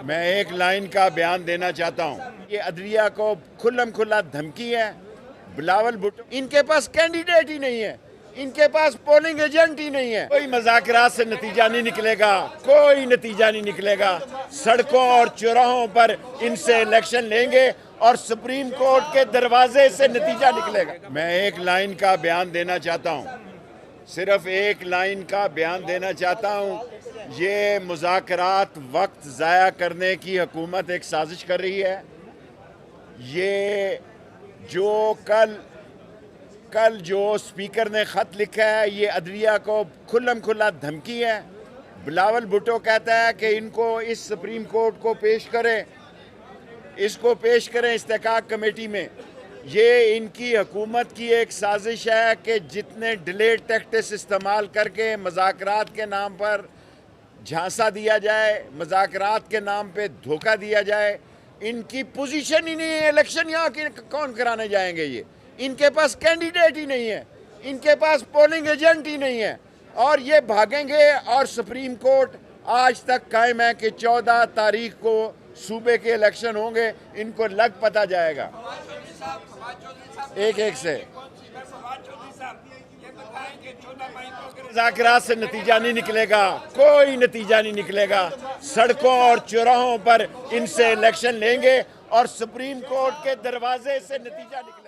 मैं एक लाइन का बयान देना चाहता हूँ। ये अदलिया को खुल्लम खुल्ला धमकी है। बिलावल भुट्टो, इनके पास कैंडिडेट ही नहीं है, इनके पास पोलिंग एजेंट ही नहीं है। कोई मज़ाकरात से नतीजा नहीं निकलेगा, कोई नतीजा नहीं निकलेगा। सड़कों और चौराहों पर इनसे इलेक्शन लेंगे और सुप्रीम कोर्ट के दरवाजे से नतीजा निकलेगा। मैं एक लाइन का बयान देना चाहता हूँ, सिर्फ एक लाइन का बयान देना चाहता हूँ। ये मुज़ाकरात वक्त ज़ाया करने की हुकूमत एक साजिश कर रही है। ये जो कल जो स्पीकर ने ख़त लिखा है, ये अदलिया को खुल्लम खुल्ला धमकी है। बिलावल भुट्टो कहता है कि इनको इस सुप्रीम कोर्ट को पेश करें, इसको पेश करें इस्तेहकाक कमेटी में। ये इनकी हुकूमत की एक साजिश है कि जितने डिलेड टैक्टिक्स इस्तेमाल करके मज़ाकरात के नाम पर झांसा दिया जाए, मज़ाकरात के नाम पे धोखा दिया जाए। इनकी पोजीशन ही नहीं है। इलेक्शन यहाँ के कौन कराने जाएंगे? ये इनके पास कैंडिडेट ही नहीं है, इनके पास पोलिंग एजेंट ही नहीं है, और ये भागेंगे। और सुप्रीम कोर्ट आज तक कायम है कि 14 तारीख को सूबे के इलेक्शन होंगे। इनको लग पता जाएगा एक एक से। मुज़ाकरात से नतीजा नहीं निकलेगा, कोई नतीजा नहीं निकलेगा। सड़कों और चौराहों पर इनसे इलेक्शन लेंगे और सुप्रीम कोर्ट के दरवाजे से नतीजा निकलेगा।